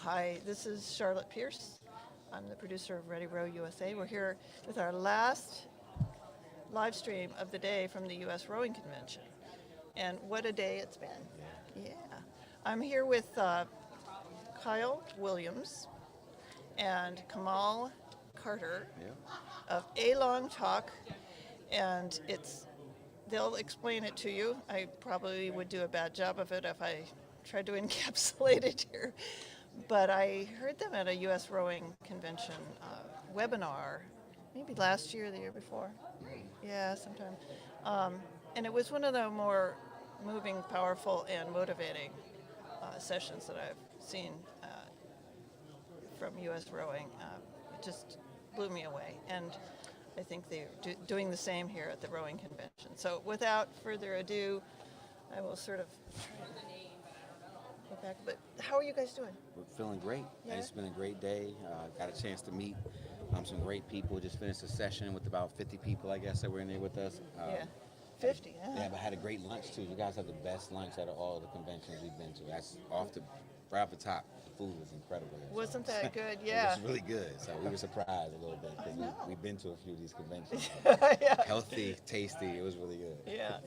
Hi, this is Charlotte Pierce. I'm the producer of Ready Row USA. We're here with our last live stream of the day from the US Rowing Convention. And what a day it's been. Yeah. I'm here with Kyle Williams and Kamal Carter of A Long Talk. And they'll explain it to you. I probably would do a bad job of it if I tried to encapsulate it here. But I heard them at a US Rowing Convention webinar, maybe last year or the year before. Yeah, sometime. And it was one of the more moving, powerful, and motivating sessions that I've seen from US Rowing. It just blew me away. And I think they're doing the same here at the Rowing Convention. So without further ado, I will sort of go back. But how are you guys doing? We're feeling great. Yeah? It's been a great day. Got a chance to meet some great people. Just finished a session with about 50 people, I guess, that were in there with us. Yeah, 50. Yeah, but had a great lunch too. You guys have the best lunch out of all the conventions we've been to. That's right off the top. The food was incredible. Wasn't that good? Yeah. It was really good. So we were surprised a little bit because we've been to a few of these conventions. Yeah. Healthy, tasty. It was really good. Yeah.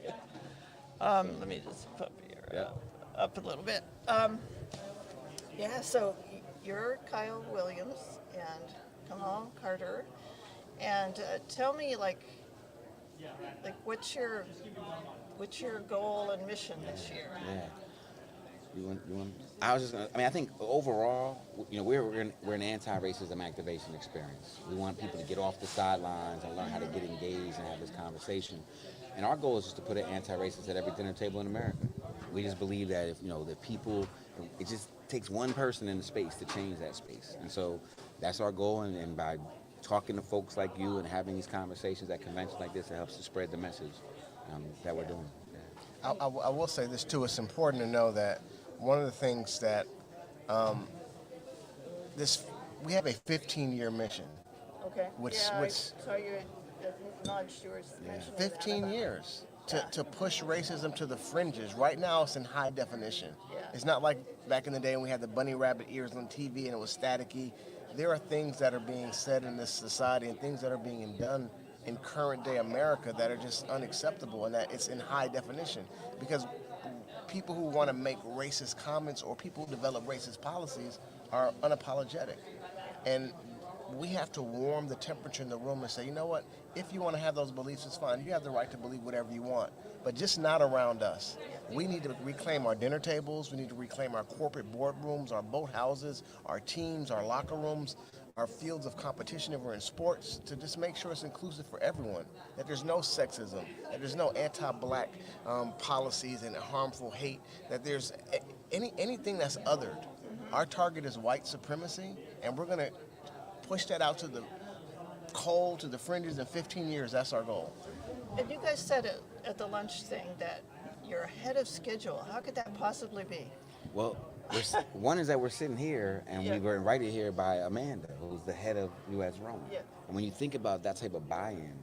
Let me just put here up a little bit. Yeah, so you're Kyle Williams and Kamal Carter. And tell me, like what's your goal and mission this year? Yeah. You want, I was just gonna, I mean, I think overall, we're an anti-racism activation experience. We want people to get off the sidelines and learn how to get engaged and have this conversation. And our goal is just to put an anti-racist at every dinner table in America. We just believe that if, the people, it just takes one person in the space to change that space. And so that's our goal. And by talking to folks like you and having these conversations at conventions like this, it helps to spread the message that we're doing. Yeah. I will say this too. It's important to know that one of the things that we have a 15-year mission. Okay. Which I saw you nudged yours. 15 years to push racism to the fringes. Right now, it's in high definition. Yeah. It's not like back in the day when we had the bunny rabbit ears on TV and it was staticky. There are things that are being said in this society and things that are being done in current day America that are just unacceptable, and that it's in high definition because people who want to make racist comments or people who develop racist policies are unapologetic. And we have to warm the temperature in the room and say, you know what, if you want to have those beliefs, it's fine. You have the right to believe whatever you want, but just not around us. We need to reclaim our dinner tables. We need to reclaim our corporate boardrooms, our boat houses, our teams, our locker rooms, our fields of competition if we're in sports, to just make sure it's inclusive for everyone, that there's no sexism, that there's no anti-black policies and harmful hate, that there's anything that's othered. Our target is white supremacy, and we're going to push that out to the cold, to the fringes in 15 years. That's our goal. And you guys said it at the lunch thing that you're ahead of schedule. How could that possibly be? Well, one is that we're sitting here and we were invited here by Amanda, who's the head of USRowing. Yeah. And when you think about that type of buy-in,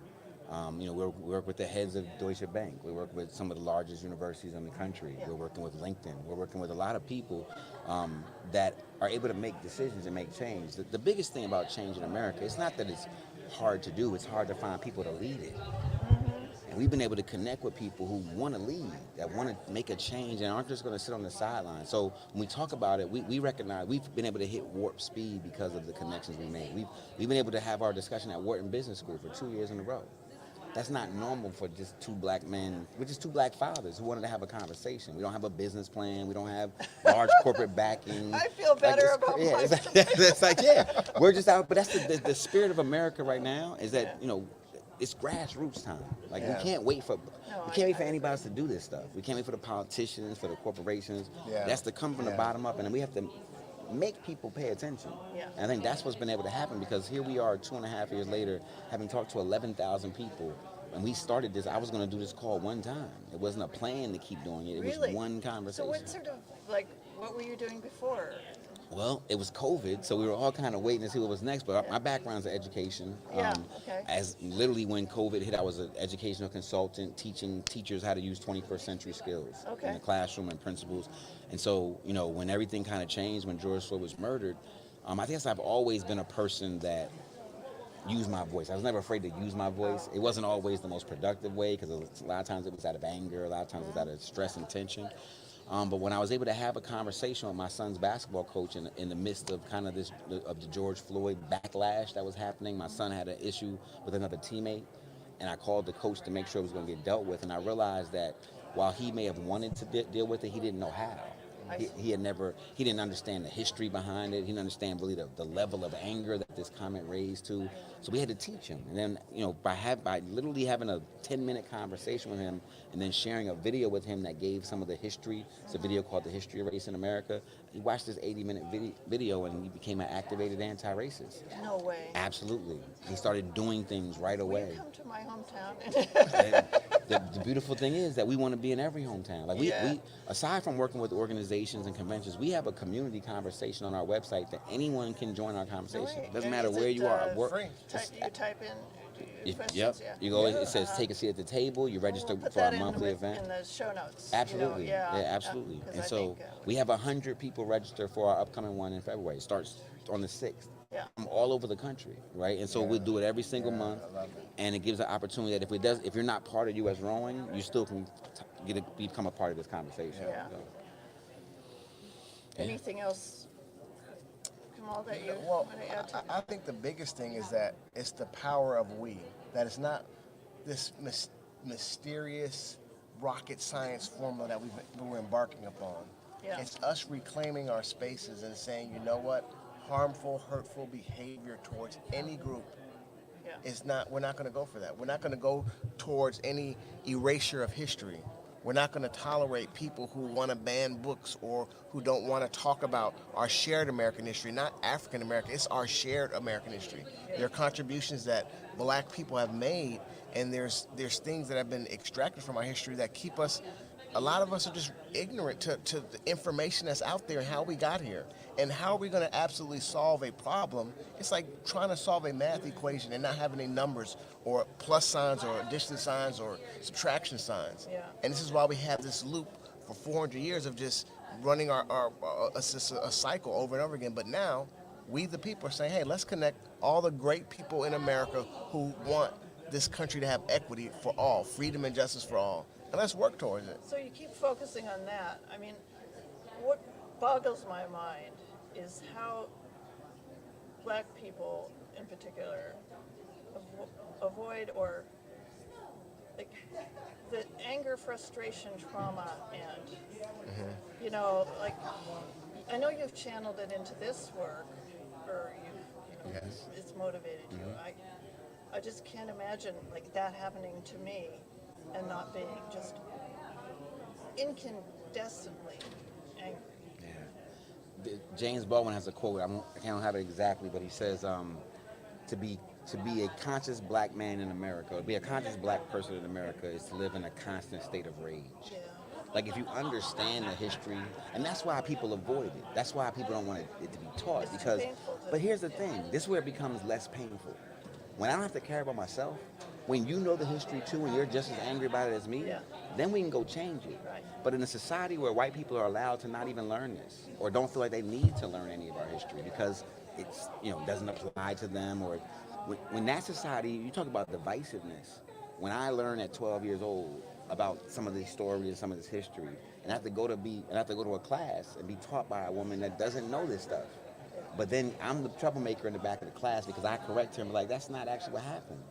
we work with the heads of Deutsche Bank. We work with some of the largest universities in the country. Yeah. We're working with LinkedIn. We're working with a lot of people that are able to make decisions and make change. The biggest thing about change in America, it's not that it's hard to do, it's hard to find people to lead it. And we've been able to connect with people who want to lead, that want to make a change and aren't just going to sit on the sidelines. So when we talk about it, we recognize we've been able to hit warp speed because of the connections we made. We've been able to have our discussion at Wharton Business School for 2 years in a row. That's not normal for just two black men. We're just two black fathers who wanted to have a conversation. We don't have a business plan. We don't have large corporate backing. I feel better about myself. It's like, we're just out. But that's the spirit of America right now is that, it's grassroots time. Like we can't wait for anybody else to do this stuff. We can't wait for the politicians, for the corporations. Yeah. That's to come from the bottom up, and then we have to make people pay attention. Yeah. And I think that's what's been able to happen, because here we are 2.5 years later, having talked to 11,000 people. And we started this, I was going to do this call one time. It wasn't a plan to keep doing it. It Really? was one conversation. So what were you doing before? Well, it was COVID, so we were all kind of waiting to see what was next. But my background's in education. Yeah, okay. As literally when COVID hit, I was an educational consultant teaching teachers how to use 21st century skills in the classroom and principles. And so, when everything kind of changed, when George Floyd was murdered, I guess I've always been a person that used my voice. I was never afraid to use my voice. It wasn't always the most productive way because a lot of times it was out of anger, a lot of times it was out of stress and tension. But when I was able to have a conversation with my son's basketball coach in the midst of kind of of the George Floyd backlash that was happening, my son had an issue with another teammate, and I called the coach to make sure it was going to get dealt with. And I realized that while he may have wanted to deal with it, he didn't know how. He didn't understand the history behind it. He didn't understand really the level of anger that this comment raised to. So we had to teach him. And then, by literally having a 10-minute conversation with him and then sharing a video with him that gave some of the history. It's a video called The History of Race in America. He watched this 80-minute video and he became an activated anti-racist. No way. Absolutely. He started doing things right away. Will you come to my hometown? The beautiful thing is that we want to be in every hometown. Like we aside from working with organizations and conventions, we have a community conversation on our website that anyone can join our conversation. It doesn't matter where you are at work. You type in questions, Yep. yeah. You go. It says take a seat at the table. You register We'll put for our that monthly event. in the show notes. Absolutely. Yeah, Absolutely. 'cause And I so think, we have 100 people register for our upcoming one in February. It starts on the 6th. Yeah. From all over the country, right? And so we do it every single month, and it gives an opportunity that if you're not part of U.S. Rowing, you still can become a part of this conversation. Yeah. So, Anything else, Kamal, that you Well, want to add to? I think the biggest thing is that it's the power of we. That it's not this mysterious rocket science formula that we're embarking upon. Yeah. It's us reclaiming our spaces and saying, you know what, harmful, hurtful behavior towards any group Yeah. is not. We're not going to go for that. We're not going to go towards any erasure of history. We're not going to tolerate people who want to ban books or who don't want to talk about our shared American history, not African American. It's our shared American history. There are contributions that Black people have made, and there's things that have been extracted from our history that keep us. A lot of us are just ignorant to the information that's out there and how we got here. And how are we going to absolutely solve a problem? It's like trying to solve a math equation and not having any numbers or plus signs or addition signs or subtraction signs. Yeah. And this is why we have this loop for 400 years of just running a cycle over and over again. But now, we the people are saying, hey, let's connect all the great people in America who want this country to have equity for all, freedom and justice for all. And let's work towards it. So you keep focusing on that. I mean, what boggles my mind is how Black people in particular avoid or like the anger, frustration, trauma, and like I know you've channeled it into this work, or it's motivated you. I just can't imagine like that happening to me and not being just incandescently angry. Yeah. James Baldwin has a quote. I can't have it exactly, but he says, "To be a conscious Black man in America, to be a conscious Black person in America, is to live in a constant state of rage." Yeah. Like if you understand the history, and that's why people avoid it. That's why people don't want it to be taught. It's too Because, painful to- but here's the thing. This is where it becomes less painful. When I don't have to care about myself, when you know the history too, and you're just as angry about it as me, then we can go change it. Right. But in a society where white people are allowed to not even learn this, or don't feel like they need to learn any of our history because it's doesn't apply to them, or when that society, you talk about divisiveness. When I learned at 12 years old about some of these stories and some of this history, and I have to go to a class and be taught by a woman that doesn't know this stuff. But then I'm the troublemaker in the back of the class because I correct her and be like, that's not actually what happened.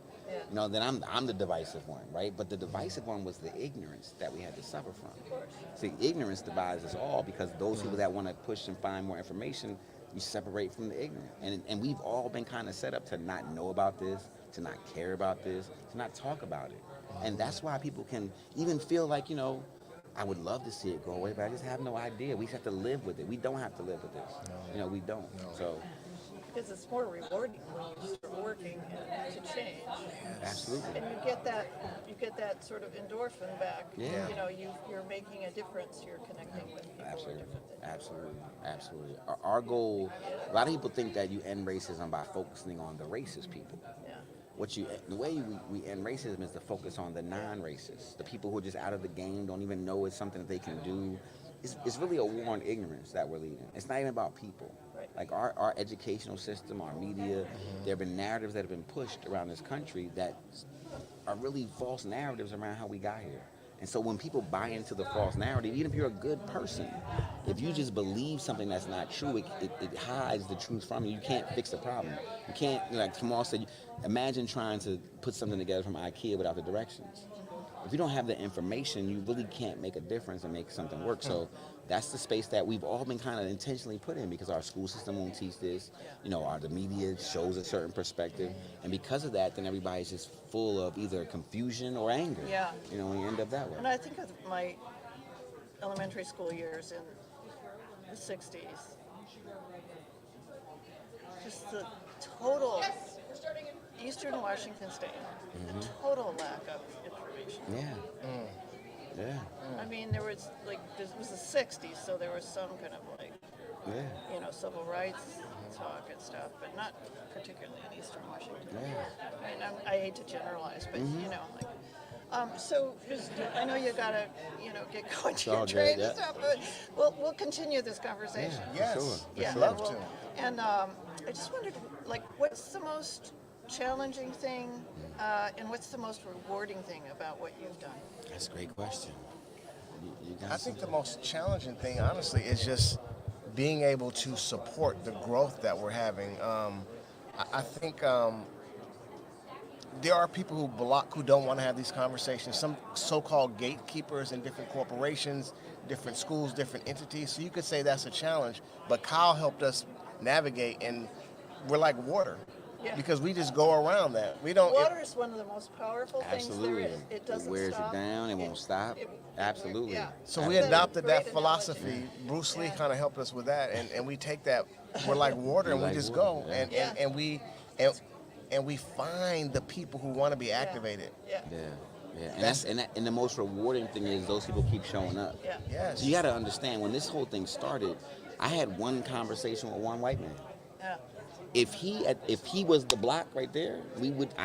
Yeah. Then I'm the divisive one, right? But the divisive one was the ignorance that we had to suffer from. See, ignorance divides us all because those people that want to push and find more information, you separate from the ignorant. And we've all been kind of set up to not know about this, to not care about this, to not talk about it. And that's why people can even feel like, I would love to see it go away, but I just have no idea. We just have to live with it. We don't have to live with this. No. We don't. No. So. Because it's more rewarding when you start working to change. Absolutely. And you get that sort of endorphin back. Yeah. You're making a difference. You're connecting with people who are different than Absolutely, absolutely. Our goal, a lot of people think that you end racism by focusing on the racist people. Yeah. The way we end racism is to focus on the non-racists, the people who are just out of the game, don't even know it's something that they can do. It's really a war on ignorance that we're leading. It's not even about people. Right. Like our educational system, our media, there have been narratives that have been pushed around this country that are really false narratives around how we got here. And so when people buy into the false narrative, even if you're a good person, if you just believe something that's not true, it hides the truth from you. You can't fix the problem. You can't, like Kamal said, imagine trying to put something together from IKEA without the directions. If you don't have the information, you really can't make a difference and make something work. So that's the space that we've all been kind of intentionally put in because our school system won't teach this. The media shows a certain perspective. And because of that, then everybody's just full of either confusion or anger. Yeah. And you end up that way. And I think of my elementary school years in the 60s. Just the total Eastern Washington State, total lack of information. Yeah. Yeah. I mean, there was this was the 60s, so there was some kind of Yeah. civil rights talk and stuff, but not particularly in Eastern Washington. Yeah. I mean, I hate to generalize, but so I know you gotta, get going to your all good, train yeah. and stuff, but we'll continue this conversation. Yes. For sure. Yeah, Love well, to. and I just wondered, what's the most challenging thing, and what's the most rewarding thing about what you've done? That's a great question. You got I think the most challenging thing, honestly, is just being able to support the growth that we're having. I think there are people who block, who don't want to have these conversations. Some so-called gatekeepers in different corporations, different schools, different entities. So you could say that's a challenge. But Kyle helped us navigate, and we're like water. Yeah. Because we just go around that. We don't. Water is one of the most powerful Absolutely. things there is. It doesn't wears stop. it down. It won't stop. Absolutely. Yeah. So we That's a adopted great that philosophy. analogy. Bruce Lee Yeah. kind of helped us with that, and we take that. We're like water, and We're we like just water, go, yeah. and we find the people who want to be activated. Yeah. Yeah. And the most rewarding thing is those people keep showing up. Yeah. Yes. So you got to understand, when this whole thing started, I had one conversation with one white man. Yeah. If he was the block right there, we wouldn't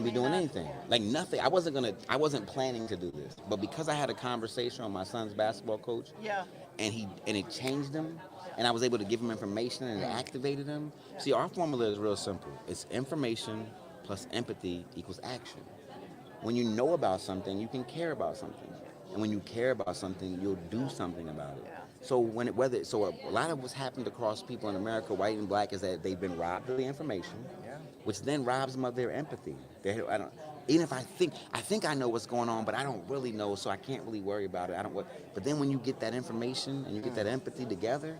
be doing anything. Like nothing. I wasn't planning to do this. But because I had a conversation with my son's basketball coach, Yeah. and it changed him, and I was able to give him information and it activated him. See, our formula is real simple. It's information plus empathy equals action. When you know about something, you can care about something. And when you care about something, you'll do something about it. Yeah. So a lot of what's happened across people in America, white and black, is that they've been robbed of the information, which then robs them of their empathy. Even if I think I know what's going on, but I don't really know, so I can't really worry about it. But then when you get that information and you get that empathy together,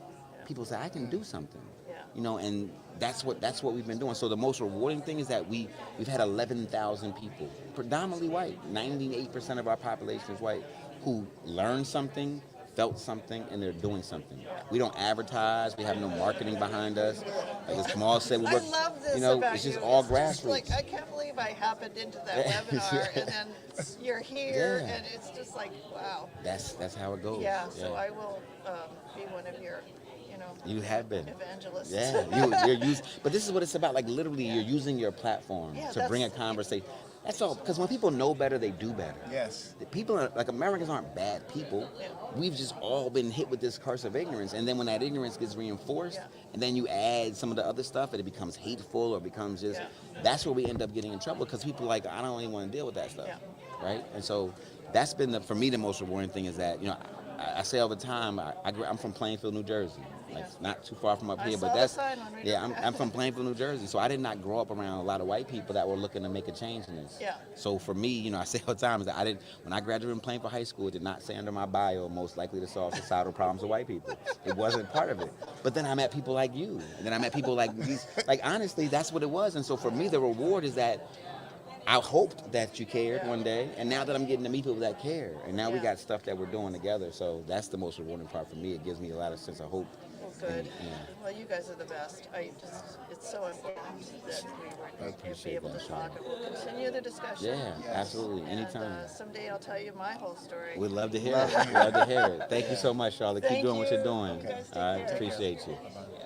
people say, I can do something. Yeah. And that's what we've been doing. So the most rewarding thing is that we've had 11,000 people, predominantly white. 98% of our population is white, who learned something, felt something, and they're doing something. We don't advertise. We have no marketing behind us. Like as Kamal said, we work. I love this about it's just you. all It's grassroots. I can't believe I happened into that webinar, and then you're here, Yeah. and it's just like, wow. That's how it goes. Yeah. So I will be one of your, You have been. evangelists. Yeah, you're using. But this is what it's about. Like literally, you're using your platform Yeah, to bring a that's- conversation. That's all. Because when people know better, they do better. Yes. The people Americans aren't bad people. Yeah. We've just all been hit with this curse of ignorance, and then when that ignorance gets reinforced, and then you add some of the other stuff, and it becomes hateful or becomes just. That's where we end up getting in trouble because people are like, I don't even want to deal with that stuff, right? And so that's been for me the most rewarding thing is that I say all the time I'm from Plainfield, New Jersey. Like not too far from up here, but that's I'm from Plainfield, New Jersey. So I did not grow up around a lot of white people that were looking to make a change in this. Yeah. So for me, I say all the time is that when I graduated from Plainfield High School, it did not say under my bio most likely to solve societal problems of white people. It wasn't part of it. But then I met people like you, and then I met people like these. Like honestly, that's what it was. And so for me, the reward is that I hoped that you cared one day, and now that I'm getting to meet people that care, and now we got stuff that we're doing together. So that's the most rewarding part for me. It gives me a lot of sense of hope. Well, Good. Yeah. Well, you guys are the best. It's so important that we were to be appreciate able that, to talk. And we'll continue the discussion. Yeah, Yes. absolutely. And Anytime. someday I'll tell you my whole story. We'd love to hear Love it. to hear Love to hear it. Thank you so much, Charlotte. Keep Thank doing what you're you. doing. You guys take All right, care. appreciate you. Bye-bye. Yeah.